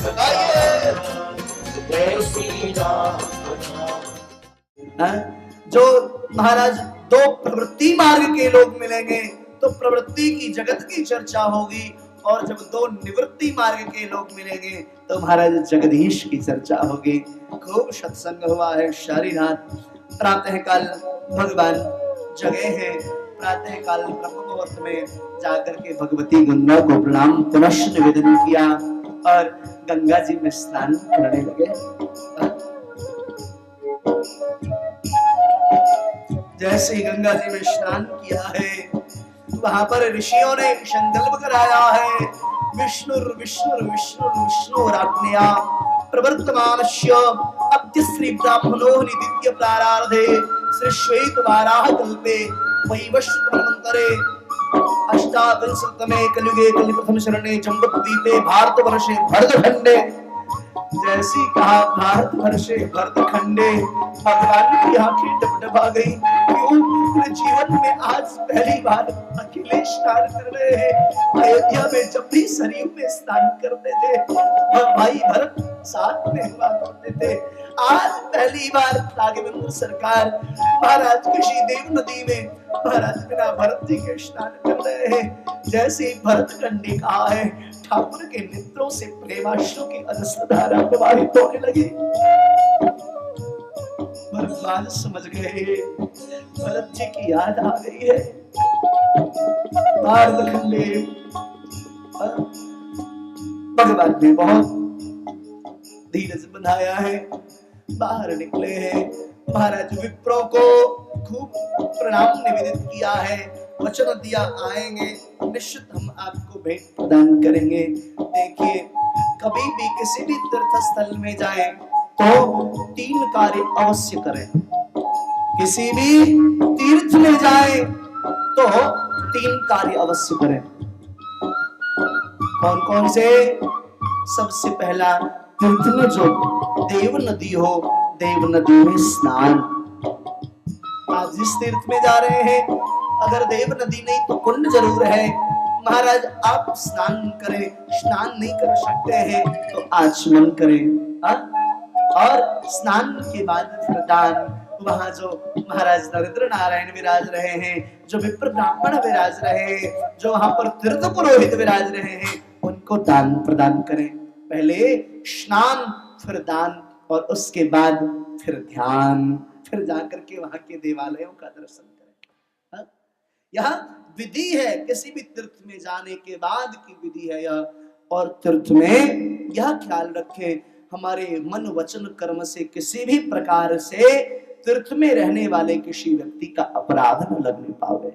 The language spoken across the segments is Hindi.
बताइए। जय श्री राम। जो महाराज दो प्रवृत्ति मार्ग के लोग मिलेंगे तो प्रवृत्ति की जगत की चर्चा होगी, और जब दो निवृत्ति मार्ग के लोग मिलेंगे तो महाराज जगदीश की चर्चा होगी। खूब सत्संग हुआ है शारीनाथ। प्रातः काल भगवान जगे हैं, प्रातः काल ब्रह्म मुहूर्त में जाकर के भगवती गंगा को प्रणाम पुनश्च निवेदन किया और गंगा जी में स्नान करने लगे। जैसे ही गंगा जी में स्नान किया है, वहां पर ऋषियों ने संकल्प कराया है, विष्णुर विष्णुर विष्णुर विष्णुराज्ञया प्रवर्तमानस्य अद्य श्री ब्राह्मणो निदित्य प्रारार्धे श्री श्वेत वाराह कल्पे वैवस्वत मनवंतरे अष्टाविंशतमे कलियुगे कलि प्रथम शरणे जम्बूद्वीपे भारतवर्षे भरतखंडे। जैसी कहा भारतवर्षे भरतखंडे, भगवान की आंखें टपटपा गई। क्यों? पूरे जीवन में आज पहली बार अकेले स्नान कर रहे हैं। अयोध्या में जब भी सरयू में स्नान करते थे और भाई भरत साथ में हुआ करते थे, आज पहली बार राघवेंद्र सरकार महाराज किसी देव नदी में महाराज बिना भरत जी के स्नान कर रहे हैं। जैसे भरत खंडी कहा है, ठाकुर के नेत्रों से प्रेमाश्रु की अनस्तधारा प्रवाहित होने लगी। भरद्वाज समझ गए भरत जी की याद आ गई है। भारतखंडे भगवान ने बहुत धीरज बनाया है, बाहर निकले हैं। महाराज विप्रों को खूब प्रणाम निवेदित किया है, वचन दिया आएंगे निश्चित हम आपको भेंट प्रदान करेंगे। देखिए, कभी भी किसी भी तीर्थ स्थल में जाएं तो 3 कार्य अवश्य करें। किसी भी तीर्थ में जाएं तो 3 कार्य अवश्य करें। कौन कौन से? सबसे पहला, तीर्थ में जो देव नदी हो, देव नदी में स्नान। आप जिस तीर्थ में जा रहे हैं अगर देव नदी नहीं तो कुंड जरूर है, महाराज आप स्नान करें। स्नान नहीं कर सकते हैं तो आचमन करें। और स्नान के बाद फिर दान। वहां जो महाराज नरेंद्र नारायण विराज रहे हैं, जो विप्र ब्राह्मण विराज रहे हैं, जो वहां पर तीर्थ पुरोहित विराज रहे हैं, उनको दान प्रदान करें। पहले स्नान, फिर दान, और उसके बाद फिर ध्यान, फिर जाकर के वहां के देवालयों का दर्शन करें। यह विधि है, किसी भी तीर्थ में जाने के बाद की विधि है यह। और तीर्थ में यह ख्याल रखें, हमारे मन वचन कर्म से किसी भी प्रकार से तीर्थ में रहने वाले किसी व्यक्ति का अपराध न लगने पावे।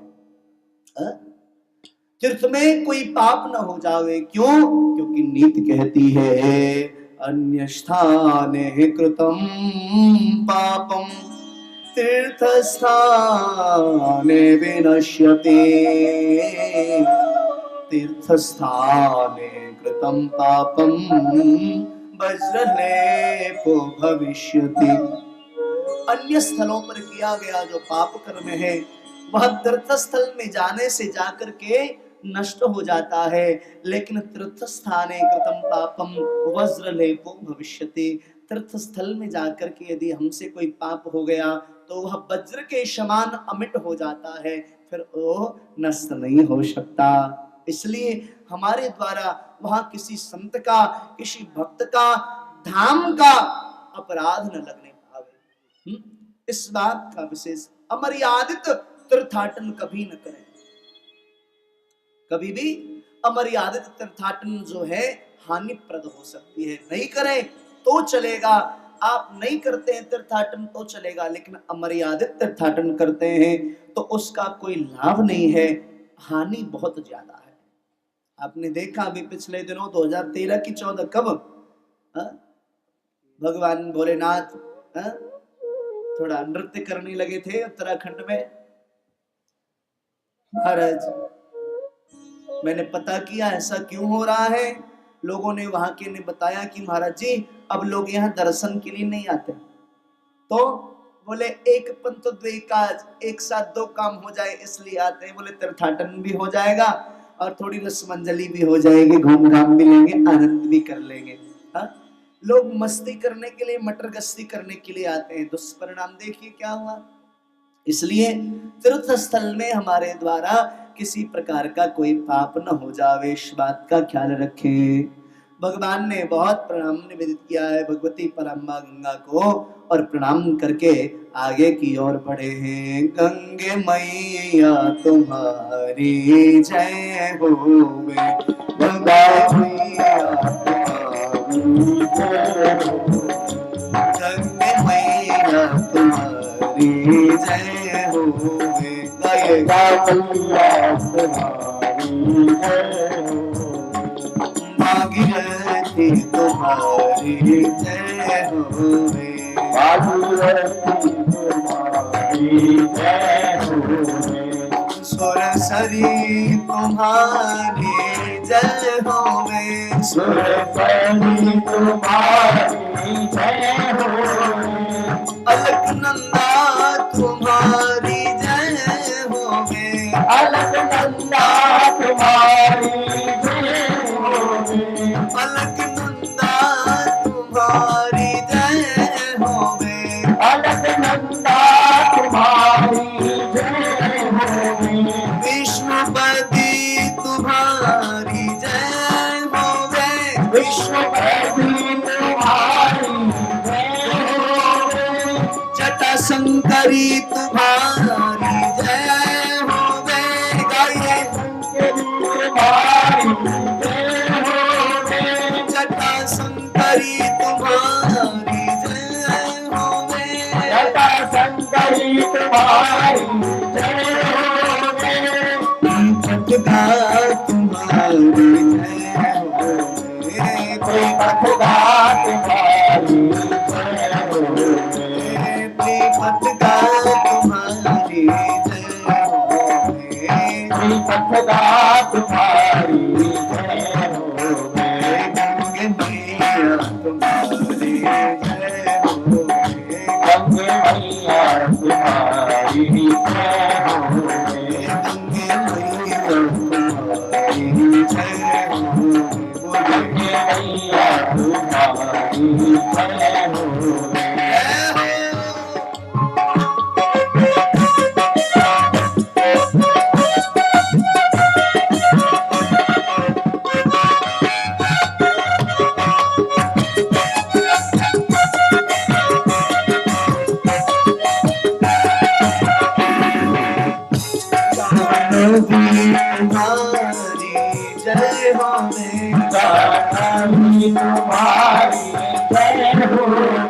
तीर्थ में कोई पाप न हो जावे। क्यों? क्योंकि नीति कहती है, अन्य स्थाने कृतम पापम तीर्थ स्थाने विनश्यते। तीर्थ स्थाने कृतम पापम वज्रलेपो भविष्यति। अन्य स्थलों पर किया गया जो पाप कर्म है वह तीर्थ स्थल में जाने से जाकर के नष्ट हो जाता है, लेकिन तीर्थ स्थाने कृतम पापम वज्रलेपो भविष्यति। तीर्थ स्थल में जाकर के यदि हमसे कोई पाप हो गया तो वह वज्र के समान अमिट हो जाता है, फिर वो नष्ट नहीं हो सकता। इसलिए हमारे द्वारा वहां किसी संत का, किसी भक्त का, धाम का अपराध न लगने पावे। इस बात का विशेष, अमर्यादित तीर्थाटन कभी न करें। कभी भी अमर्यादित तीर्थाटन जो है हानिप्रद हो सकती है। नहीं करें तो चलेगा, आप नहीं करते हैं तीर्थाटन तो चलेगा, लेकिन अमर्यादित तीर्थाटन करते हैं तो उसका कोई लाभ नहीं है, हानि बहुत ज्यादा है। आपने देखा अभी पिछले दिनों 2013 की 14 कब भगवान भोलेनाथ थोड़ा नृत्य करने लगे थे उत्तराखंड में। महाराज मैंने पता किया ऐसा क्यों हो रहा है। लोगों ने वहां के ने बताया कि महाराज जी अब लोग यहाँ दर्शन के लिए नहीं आते, तो बोले एक पंथ द्वे काज, एक साथ 2 काम हो जाए इसलिए आते हैं। बोले तीर्थाटन भी हो जाएगा और थोड़ी रसमंजली भी हो जाएगी, घूम घाम भी लेंगे, आनंद भी कर लेंगे। हाँ, लोग मस्ती करने के लिए, मटर गश्ती करने के लिए आते हैं, दुष्परिणाम देखिए क्या हुआ। इसलिए तीर्थ स्थल में हमारे द्वारा किसी प्रकार का कोई पाप न हो जावे, इस बात का ख्याल रखें। भगवान ने बहुत प्रणाम निवेदित किया है भगवती परम्बा गंगा को, और प्रणाम करके आगे की ओर बढ़े हैं। गंगे मैया तुम्हारी जय होवे, गंगा मैया तुम्हारी जय होवे, गंगे मैया तुम्हारी जय होवे, गंगा मैया तुम्हारी जय होवे, भागीरथी तुम्हारी जय होवे, भागीरथी तुम्हारी जय होवे, सुरसरी तुम्हारी जय होवे, सुरसरी तुम्हारी जय होवे, अलकनंदा तुम्हारी जय होवे, अलकनंदा तुम्हारी जय होवे, अलकनंदा तुम्हारी जय होवे, अलकनंदा तुम्हारी जय होवे, विष्णुपति तुम्हारी जय होवे, विष्णुपति तुम्हारी जय होवे, जटा शंकरी तुम्हारी जय होवे, गाये तुम्हारी जय होवे, जटा शंकरी तुम्हारी जय होवे, जटा शंकरी तुम्हारी जय होवे, पटगा तुम्हारी जय होवे, पटगा तुम्हारी जय होवे, पटगा तुम्हारी जय होवे, पटगा तुम्हारी जय होवे, गंगे मैया तुम्हारी जय होवे, गंगे मैया तुम्हारी जय होवे, गंगे मैया तुम्हारी जय होवे, गंगे मैया तुम्हारी जय होवे। तुम्हारी जय होवे, जानी तुम्हारी जय होवे,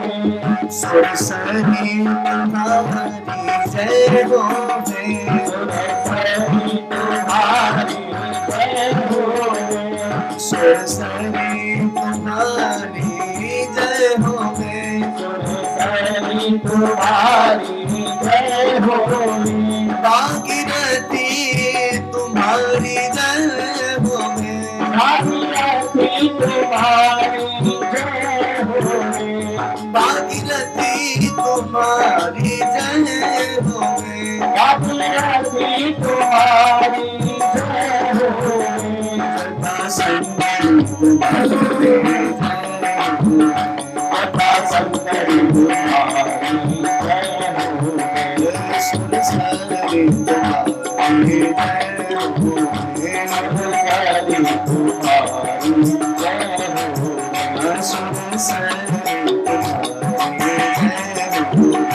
सुरसरी तुम्हारी जय होवे, सुरसरी तुम्हारी जय होवे, सुरसरी तुम्हारी जय होवे, सुरसरी तुम्हारी जय होवे, भागीरथी तुम्हारी जय होवे, भागीरथी तुम्हारी जय होवे, भागीरथी तुम्हारी जय होवे, भागीरथी तुम्हारी जय होवे, जटा शंकरी तुम्हारी जय होवे, जटा शंकरी तुम्हारी जय होवे, सुरसरी तुम्हारी जय होवे, सुरसरी तुम्हारी जय होवे, सुरसरी तुम्हारी जय होवे,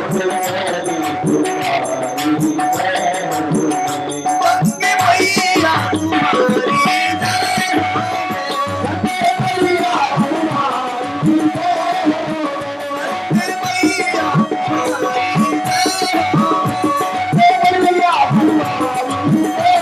सुरसरी तुम्हारी जय होवे, गंगे मैया तुम्हारी जय होवे, गंगे मैया तुम्हारी जय होवे, गंगे मैया तुम्हारी जय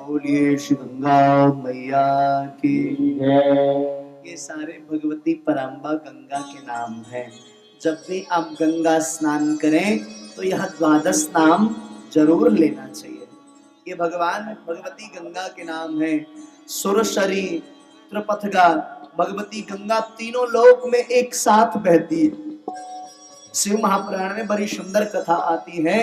बोलिए श्री गंगा मैया की जय। ये सारे भगवती परम्बा गंगा के नाम हैं। जब भी आप गंगा स्नान करें तो यह द्वादश नाम जरूर लेना चाहिए। ये भगवान भगवती गंगा के नाम है। सुरसरी, त्रिपथगा, भगवती गंगा तीनों लोक में एक साथ बहती है। शिव महापुराण में बड़ी सुंदर कथा आती है।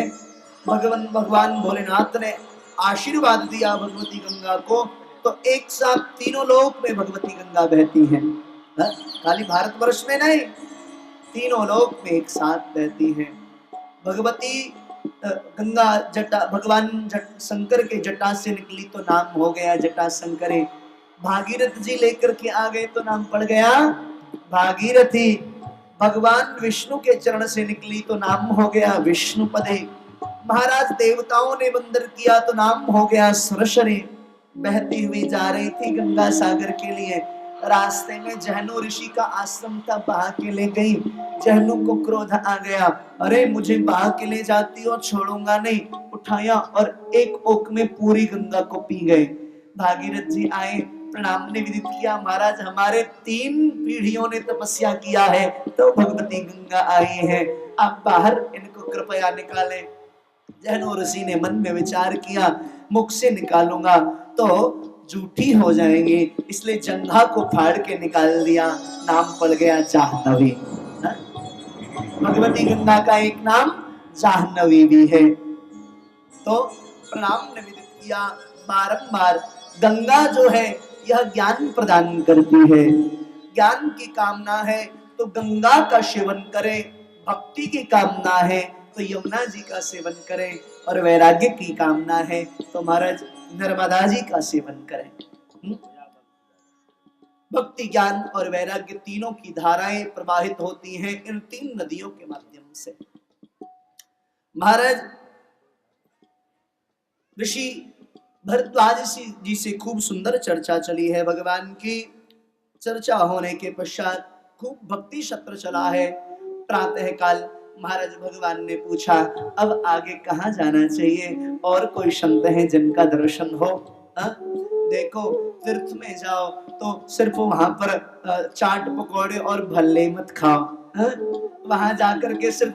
भगवान भोलेनाथ ने आशीर्वाद दिया भगवती गंगा को, तो एक साथ तीनों लोक में भगवती गंगा बहती है। खाली भारतवर्ष में नहीं, तीनों लोक में एक साथ बहती है। भगवती गंगा जटा भगवान शंकर के जटा से निकली तो नाम हो गया जटा शंकरे। भागीरथ जी लेकर के आ गए तो नाम पड़ गया भागीरथी। भगवान विष्णु के चरण से निकली तो नाम हो गया विष्णुपदे। महाराज देवताओं ने वंदन किया तो नाम हो गया सुरसरी। बहती हुई जा रही थी गंगा सागर के लिए। रास्ते में जहनु ऋषि का आश्रम था, बहा के ले गई। जहनु को क्रोध आ गया, अरे मुझे बहा के ले जाती हो, छोड़ूंगा नहीं। उठाया और एक ओक में पूरी गंगा को पी गए। भागीरथ जी आए, प्रणाम निवेदित किया, महाराज हमारे 3 पीढ़ियों ने तपस्या किया है तो भगवती गंगा आई है, आप बाहर इनको कृपया निकालें। जहनु ऋषि ने मन में विचार किया, मुख से निकालूंगा तो झूठी हो जाएंगे, इसलिए जंघा को फाड़ के निकाल दिया। नाम पड़ गया जाह्नवी। भगवती गंगा का एक नाम जाह्नवी भी है। तो प्रणाम निवेदित किया बारंबार। गंगा जो है यह ज्ञान प्रदान करती है। ज्ञान की कामना है तो गंगा का सेवन करें, भक्ति की कामना है तो यमुना जी का सेवन करें, और वैराग्य की कामना है तो महाराज नर्मदा जी का सेवन करें। भक्ति, ज्ञान और वैराग्य तीनों की धाराएं प्रवाहित होती हैं इन 3 नदियों के माध्यम से। महाराज ऋषि भरद्वाज जी से खूब सुंदर चर्चा चली है। भगवान की चर्चा होने के पश्चात खूब भक्ति सत्र चला है। प्रातः काल महाराज भगवान ने पूछा, अब आगे कहाँ जाना चाहिए, और कोई संत हैं जिनका दर्शन हो? देखो तीर्थ में जाओ तो सिर्फ वहां पर चाट पकौड़े और भल्ले मत खाओ। वहां जाकर के सिर्फ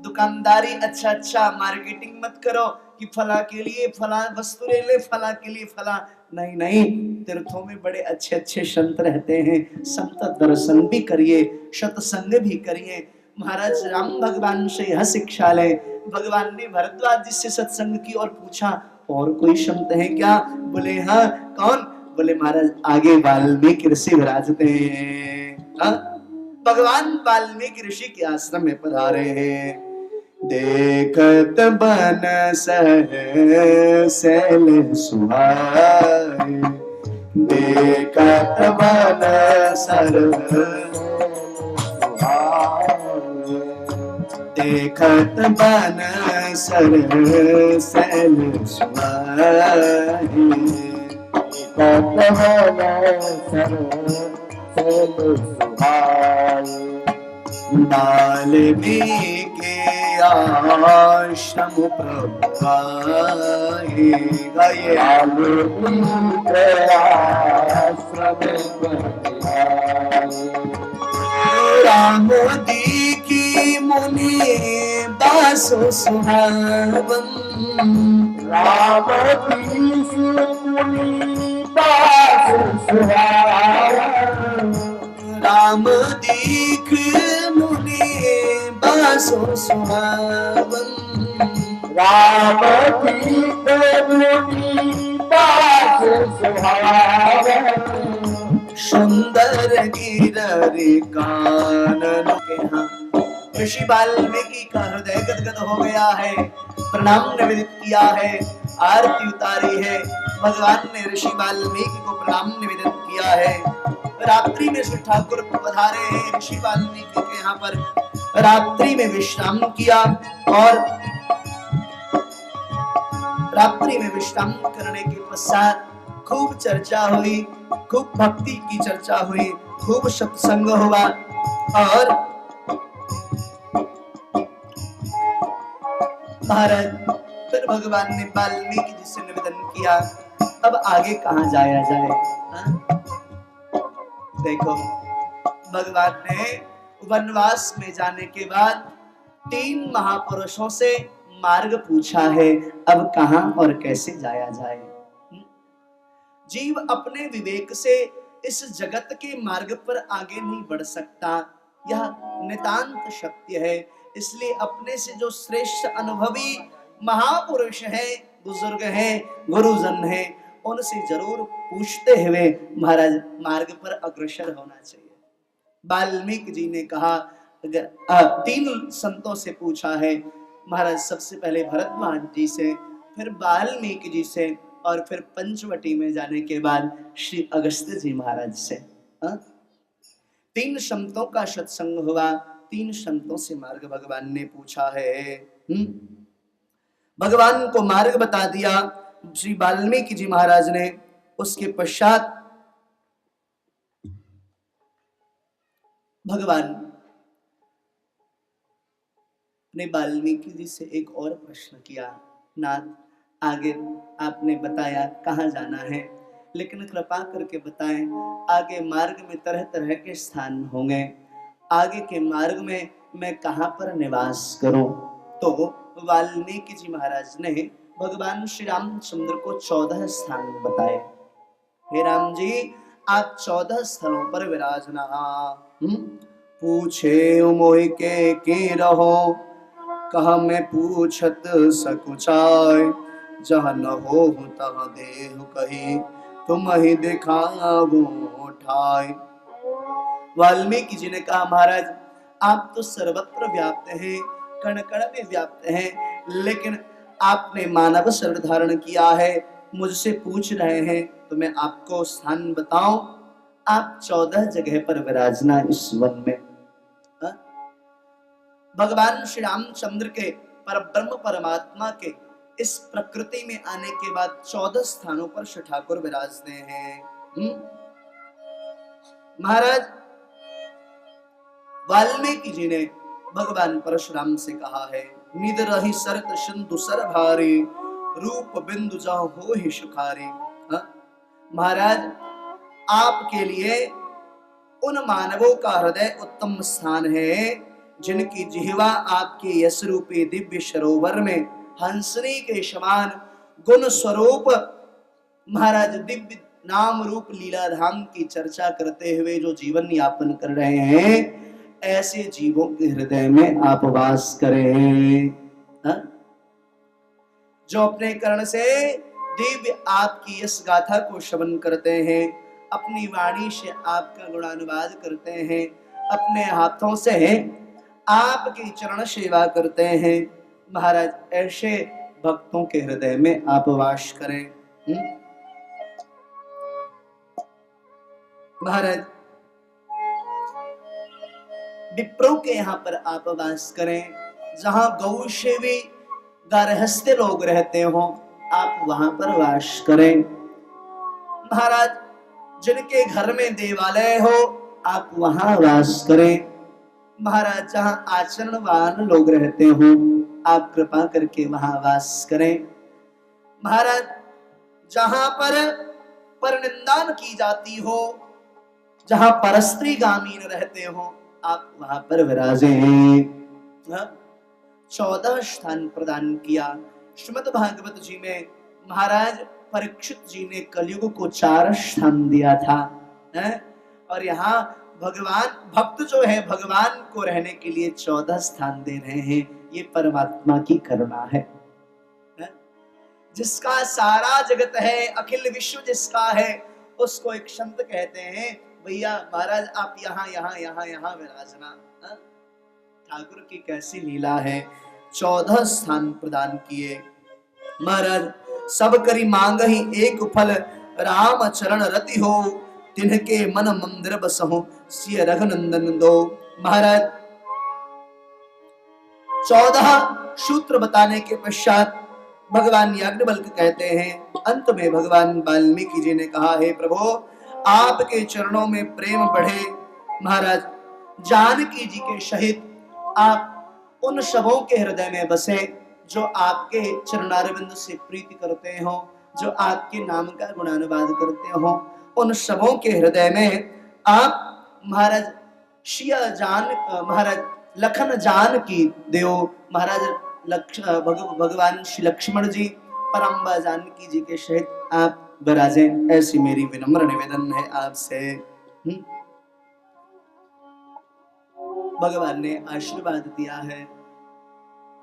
दुकानदारी अच्छा मार्केटिंग मत करो कि फला के लिए फला वस्तु ले ले, फला के लिए फला। नहीं, तीर्थों में बड़े अच्छे संत रहते हैं, संत दर्शन भी करिए, सत्संग भी करिए। महाराज राम भगवान से यह शिक्षा ले। भगवान ने भरद्वाज जी से सत्संग की और पूछा, और कोई संत है क्या? बोले हाँ। कौन? बोले महाराज आगे वाल्मीकि ऋषि विराजते हैं। भगवान वाल्मीकि ऋषि के आश्रम में पधारे हैं। देखत बन सहल सुहाए, देखत बन सरल देखत बन सरल सल सुहाए, वाल्मीकि आश्रम प्रभु आए, राम दीखी मुनि बासो सुहावन, राम दीखी मुनि बासो सुहावन, राम दीख मुनि बासो सुहावन, राम दीख मुनि बासो सुहावन, सुंदर गिररि कानन के। ऋषि वाल्मीकि का हृदय गदगद हो गया है, प्रणाम निवेदित किया है, आरती उतारी है। भगवान ने ऋषि वाल्मीकि को प्रणाम निवेदन किया है। रात्रि में श्री ठाकुर पधारे हैं ऋषि वाल्मीकि के यहाँ पर। रात्रि में विश्राम किया, और रात्रि में विश्राम करने के पश्चात खूब चर्चा हुई, खूब भक्ति की चर्चा हुई, खूब सत्संग हुआ। और महाराज फिर भगवान ने वाल्मीकि जी से निवेदन किया, अब आगे कहाँ जाया जाए? देखो भगवान ने वनवास में जाने के बाद 3 महापुरुषों से मार्ग पूछा है, अब कहां और कैसे जाया जाए। जीव अपने विवेक से इस जगत के मार्ग पर आगे नहीं बढ़ सकता, यह नितांत सत्य है। इसलिए अपने से जो श्रेष्ठ अनुभवी महापुरुष हैं, बुजुर्ग हैं, गुरुजन हैं, उनसे जरूर पूछते हुए महाराज मार्ग पर अग्रसर होना चाहिए। वाल्मीकि जी ने कहा, अगर 3 संतों से पूछा है महाराज, सबसे पहले भरद्वाज जी से, फिर वाल्मीकि जी से, और फिर पंचवटी में जाने के बाद श्री अगस्त्य जी महाराज से। 3 संतों का सत्संग हुआ, 3 संतों से मार्ग भगवान ने पूछा है। भगवान को मार्ग बता दिया श्री वाल्मीकि जी महाराज ने। उसके पश्चात भगवान ने वाल्मीकि जी से एक और प्रश्न किया, नाथ आगे आपने बताया कहाँ जाना है, लेकिन कृपा करके बताएं आगे मार्ग में तरह तरह के स्थान होंगे, आगे के मार्ग में मैं कहाँ पर निवास करूं। तो वाल्मीकि जी महाराज ने भगवान श्री रामचंद्र को 14 स्थान बताए। हे राम जी, आप 14 स्थलों पर विराजना। पूछे मोहि के रहो, कहा मैं पूछत सकुचाय, जहाँ न हो तह देहु कही, तुम ही दिखावो ठाय। वाल्मीकि जी ने कहा, महाराज आप तो सर्वत्र व्याप्त हैं, कण कण में व्याप्त हैं, लेकिन आपने मानव शरीर धारण किया है, मुझसे पूछ रहे हैं तो मैं आपको स्थान बताऊं। आप 14 जगह पर विराजना इस वन में। भगवान श्री रामचंद्र के परब्रह्म परमात्मा के इस प्रकृति में आने के बाद 14 स्थानों पर श्री ठाकुर विराजते हैं। महाराज वाल्मीकि जी ने भगवान परशुराम से कहा है, निद रही सरत सिंधु सर भारी, रूप बिंदु जाओ हो ही सुखारी। महाराज आपके लिए उन मानवों का हृदय उत्तम स्थान है जिनकी जिह्वा आपके यश रूपी दिव्य सरोवर में हंसनी के समान गुण स्वरूप महाराज दिव्य नाम रूप लीला धाम की चर्चा करते हुए जो जीवन यापन कर रहे हैं, ऐसे जीवों के हृदय में आप वास करें। जो अपने कर्ण से दिव्य आपकी इस गाथा को श्रवण करते हैं, अपनी वाणी से आपका गुणानुवाद करते हैं, अपने हाथों से आपकी चरण सेवा करते हैं, महाराज ऐसे भक्तों के हृदय में आप वास करें। महाराज विप्रों के यहाँ पर आप वास करें, जहां गौ सेवी गारहस्थ लोग रहते हो आप वहां पर वास करें। महाराज जिनके घर में देवालय हो आप वहां वास करें। महाराज जहां आचरणवान लोग रहते हो आप कृपा करके वहां वास करें। महाराज जहां पर परनिंदा की जाती हो, जहां परस्त्री गामीन रहते हो आप वहां पर विराजे। 14 स्थान प्रदान किया। श्रीमद् भागवत जी में महाराज परीक्षित जी ने कलयुग को 4 स्थान दिया था, और यहाँ भगवान भक्त जो है भगवान को रहने के लिए 14 स्थान दे रहे हैं। ये परमात्मा की करुणा है। जिसका सारा जगत है, अखिल विश्व जिसका है, उसको एक संत कहते हैं, भैया महाराज आप यहाँ यहाँ यहाँ यहाँ विराजना। ठाकुर की कैसी लीला है, 14 स्थान प्रदान किए। महाराज सब करी मांग ही एक फल, राम चरण रति हो, तिनके मन मंदिर बसहु, सिय रघुनंदन दो। महाराज 14 सूत्र बताने के पश्चात भगवान याज्ञवल्क्य कहते हैं, अंत में भगवान वाल्मीकि जी ने कहा, हे प्रभु आपके चरणों में प्रेम बढ़े। महाराज जानकी जी के सहित आप उन सबों के हृदय में बसे जो आपके चरणारविंद से प्रीति करते हो, जो आपके नाम का गुणानुवाद करते हो, उन सबों के हृदय में आप महाराज लखन जान की देव। महाराज भगवान श्री लक्ष्मण जी परम्बा जानकी जी के सहित आप विराजे, ऐसी मेरी विनम्र निवेदन है आपसे। भगवान ने आशीर्वाद दिया है।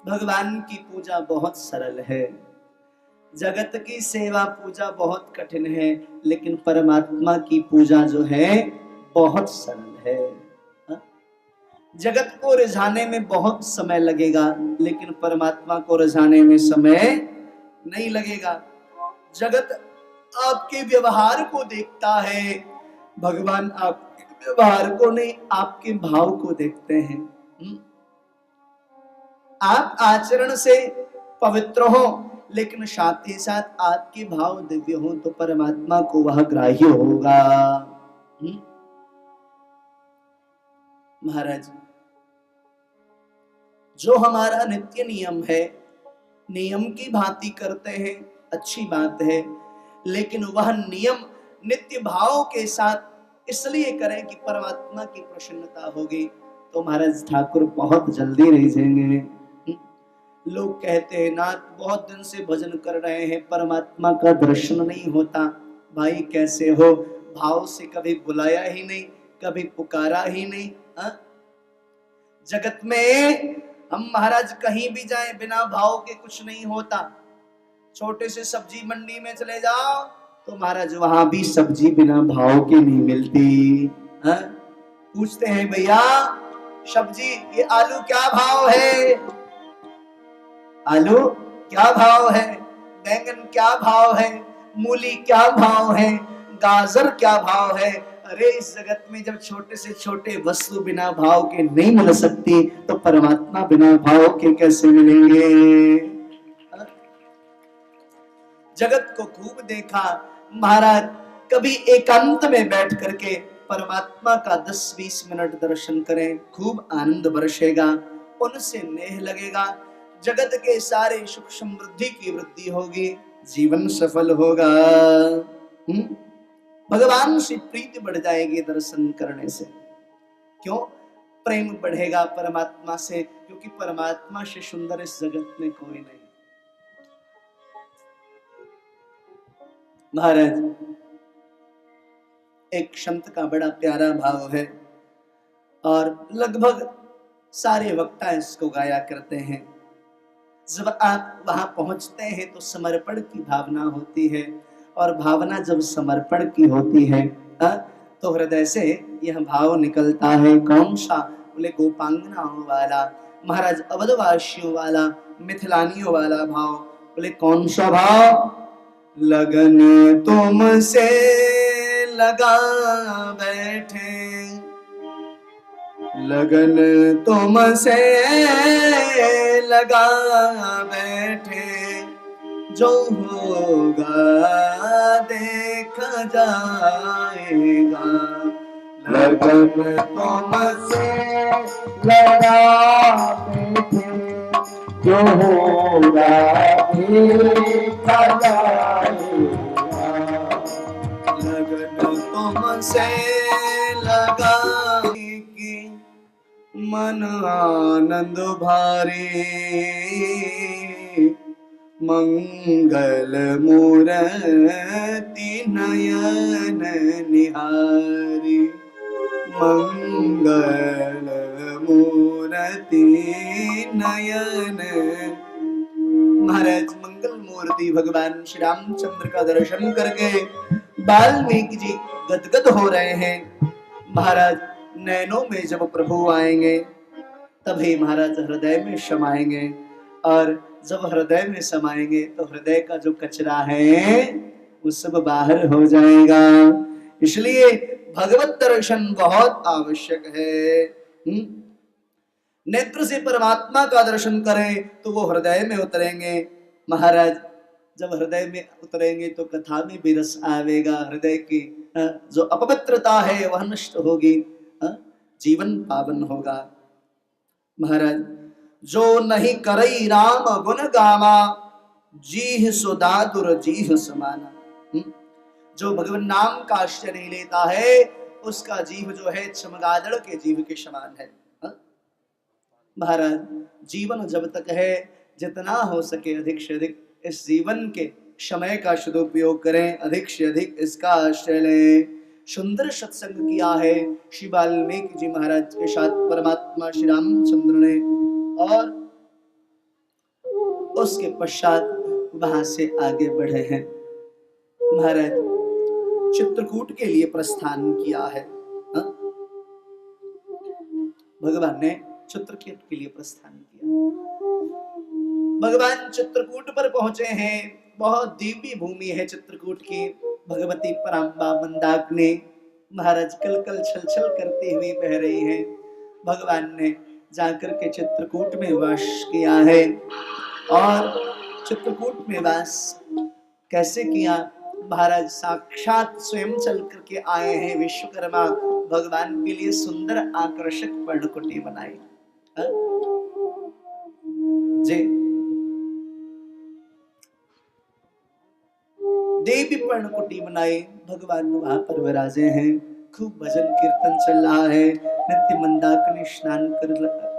भगवान की पूजा बहुत सरल है। जगत की सेवा पूजा बहुत कठिन है, लेकिन परमात्मा की पूजा जो है बहुत सरल है। जगत को रिझाने में बहुत समय लगेगा, लेकिन परमात्मा को रिझाने में समय नहीं लगेगा। जगत आपके व्यवहार को देखता है, भगवान आपके व्यवहार को नहीं, आपके भाव को देखते हैं। आप आचरण से पवित्र हो, लेकिन साथ ही साथ आपके भाव दिव्य हो, तो परमात्मा को वह ग्राह्य होगा। महाराज, जो हमारा नित्य नियम है, नियम की भांति करते हैं, अच्छी बात है, लेकिन वह नियम नित्य भाव के साथ इसलिए करें कि परमात्मा की प्रसन्नता होगी, तो महाराज ठाकुर बहुत जल्दी रिझेंगे। लोग कहते हैं नाथ बहुत दिन से भजन कर रहे हैं, परमात्मा का दर्शन नहीं होता। भाई कैसे हो, भाव से कभी बुलाया ही नहीं, कभी पुकारा ही नहीं। जगत में हम महाराज कहीं भी जाएं, बिना भाव के कुछ नहीं होता। छोटे से सब्जी मंडी में चले जाओ तो महाराज वहां भी सब्जी बिना भाव के नहीं मिलती। पूछते हैं भैया सब्जी, ये आलू क्या भाव है, आलू क्या भाव है, बैंगन क्या भाव है, मूली क्या भाव है, गाजर क्या भाव है। अरे इस जगत में जब छोटे से छोटे वस्तु बिना भाव के नहीं मिल सकती, तो परमात्मा बिना भाव के कैसे मिलेंगे। जगत को खूब देखा महाराज, कभी एकांत में बैठ करके परमात्मा का 10-20 मिनट दर्शन करें, खूब आनंद बरसेगा, उनसे नेह लगेगा, जगत के सारे सुख समृद्धि की वृद्धि होगी, जीवन सफल होगा। भगवान से प्रीति बढ़ जाएगी दर्शन करने से। क्यों? प्रेम बढ़ेगा परमात्मा से, क्योंकि परमात्मा से सुंदर इस जगत में कोई नहीं। महाराज, एक संत का बड़ा प्यारा भाव है और लगभग सारे वक्ता इसको गाया करते हैं। जब आप वहां पहुंचते हैं तो समर्पण की भावना होती है, और भावना जब समर्पण की होती है तो हृदय से यह भाव निकलता है। कौन सा? बोले गोपांगनाओं वाला, महाराज अवधवासियों वाला, मिथिलानियों वाला भाव। बोले कौन सा भाव? लगन तुमसे लगा बैठे, लगन तुमसे लगा बैठे, जो होगा देखा जाएगा। लगन तुमसे लगा बैठे, जो होगा देखा जाएगा। लगन तुमसे लगा की मन आनंद भारी, मंगल मूर्ति नयन निहारी, मंगल मूर्ति नयन। महाराज मंगल मूर्ति भगवान श्री रामचंद्र का दर्शन करके वाल्मीकि जी गदगद हो रहे हैं। महाराज नैनों में जब प्रभु आएंगे तभी महाराज हृदय में समाएंगे, और जब हृदय में समाएंगे तो हृदय का जो कचरा है वो सब बाहर हो जाएगा। इसलिए भगवत दर्शन बहुत आवश्यक है। नेत्र से परमात्मा का दर्शन करें तो वो हृदय में उतरेंगे। महाराज जब हृदय में उतरेंगे तो कथा में भी रस आवेगा, हृदय की जो अपवित्रता है वह नष्ट होगी, जीवन पावन होगा। महाराज जो नहीं करई राम गुण गावा, जीह सुदादुर जीह समाना। जो भगवान नाम का आश्रय नहीं लेता है उसका जीव जो है चमगादड़ के जीव के समान है। महाराज जीवन जब तक है जितना हो सके अधिक से अधिक इस जीवन के समय का सदुपयोग करें, अधिक से अधिक इसका आश्रय लें। सुंदर सत्संग किया है श्री वाल्मीकि जी महाराज के साथ परमात्मा श्री रामचंद्र ने, और उसके पश्चात वहां से आगे बढ़े हैं। महाराज चित्रकूट के लिए प्रस्थान किया है। हा? भगवान ने चित्रकूट के लिए प्रस्थान किया। भगवान चित्रकूट पर पहुंचे हैं। बहुत दिव्य भूमि है चित्रकूट की। भगवती पराम्बा मंदाकिनी महाराज कल कल छल छल करते हुए बह रही हैं। भगवान ने जाकर के चित्रकूट में वास किया है। और चित्रकूट में वास कैसे किया? महाराज साक्षात स्वयं चल करके आए हैं। विश्वकर्मा भगवान के लिए सुंदर आकर्षक पर्णकुटी बनाई जी। देवी पर्णकुटी बनाई, भगवान वहां पर विराजे हैं। खूब भजन कीर्तन चल रहा है, नित्य मंदाकिनी स्नान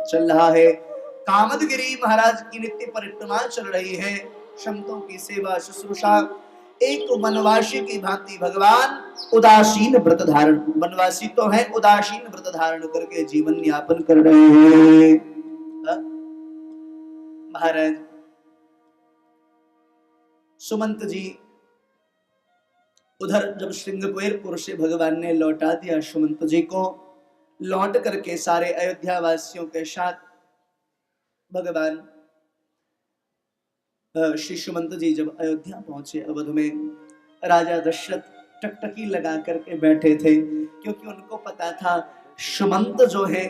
चल रहा है। कामदगिरी महाराज की नित्य परिक्रमा चल रही है। संतों की सेवा शुश्रूषा। एक वनवासी की भांति भगवान उदासीन व्रत धारण, वनवासी तो है, उदासीन व्रत धारण करके जीवन यापन कर रहे हैं। महाराज सुमंत जी उधर जब श्रृंगवेरपुर से भगवान ने लौटा दिया सुमंत जी को, लौट करके सारे अयोध्या वासियों के साथ भगवान श्री सुमंत जी जब अयोध्या पहुंचे, अवध में राजा दशरथ टकटकी लगा करके बैठे थे, क्योंकि उनको पता था सुमंत जो है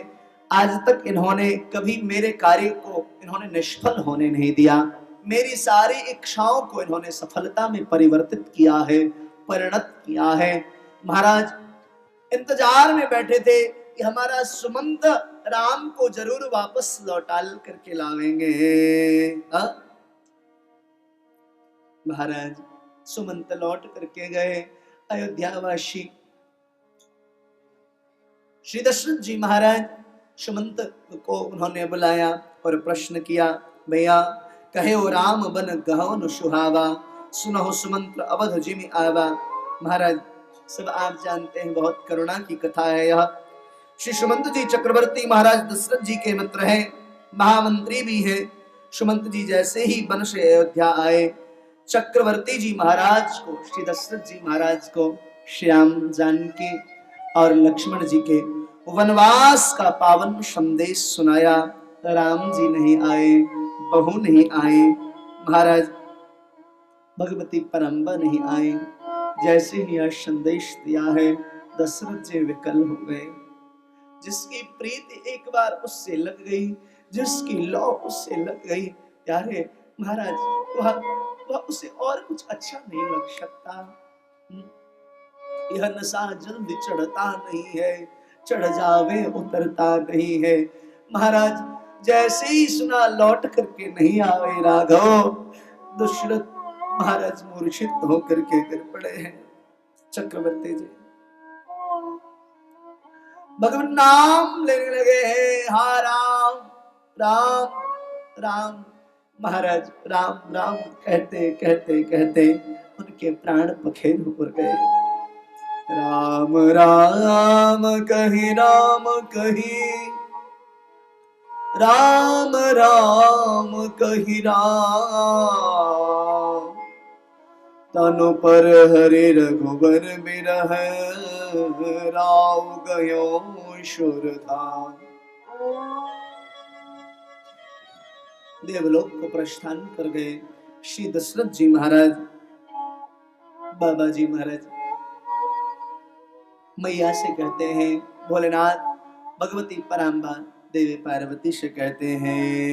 आज तक इन्होंने कभी मेरे कार्य को इन्होंने निष्फल होने नहीं दिया। मेरी सारी इच्छाओं को इन्होंने सफलता में परिवर्तित किया है, परिणत किया है। महाराज इंतजार में बैठे थे कि हमारा सुमंत राम को जरूर वापस लौटा करके लावेंगे। महाराज सुमंत लौट करके गए। अयोध्यावासी श्री दशरथ जी महाराज सुमंत को उन्होंने बुलाया और प्रश्न किया, भैया कहे राम बन गहन सुहावा, सुनो सुमंत अवध जिमि आवा। महाराज सब आप जानते हैं, बहुत करुणा की कथा है यह। श्री सुमंत जी चक्रवर्ती महाराज दशरथ जी के मित्र हैं, महामंत्री भी हैं। सुमंत जी जैसे ही वन से अयोध्या आए, चक्रवर्ती जी महाराज को, श्री दशरथ जी महाराज को श्याम जानकी और लक्ष्मण जी के वनवास का पावन संदेश सुनाया। राम जी नहीं आए, बहू नहीं आए, महाराज भगवती परम्बा नहीं आए। जैसे ही यह संदेश दिया है, दशरथ जी विकल हो गए। जिसकी प्रीति एक बार उससे लग गई, जिसकी लौ उससे लग गई, यारे महाराज वह उसे और कुछ अच्छा नहीं लग सकता। यह नशा जल्दी चढ़ता नहीं है, चढ़ जावे उतरता नहीं है। महाराज जैसे ही सुना लौट करके नहीं आवे राघव, दशरथ महाराज मूर्छित होकर के गिर पड़े हैं। चक्रवर्ती जी भगवान नाम लेने लगे हैं, हा राम राम राम। महाराज राम राम कहते कहते कहते उनके प्राण पखेर ऊपर गए। राम राम कही राम कही, राम राम कही राम। तनु पर हरे रघुबर बिरह, राव गयो सुरधाम। देवलोक को प्रस्थान कर गए श्री दशरथ जी महाराज। बाबा जी महाराज मैया से कहते हैं, भोलेनाथ भगवती पराम्बा देवी पार्वती से कहते हैं,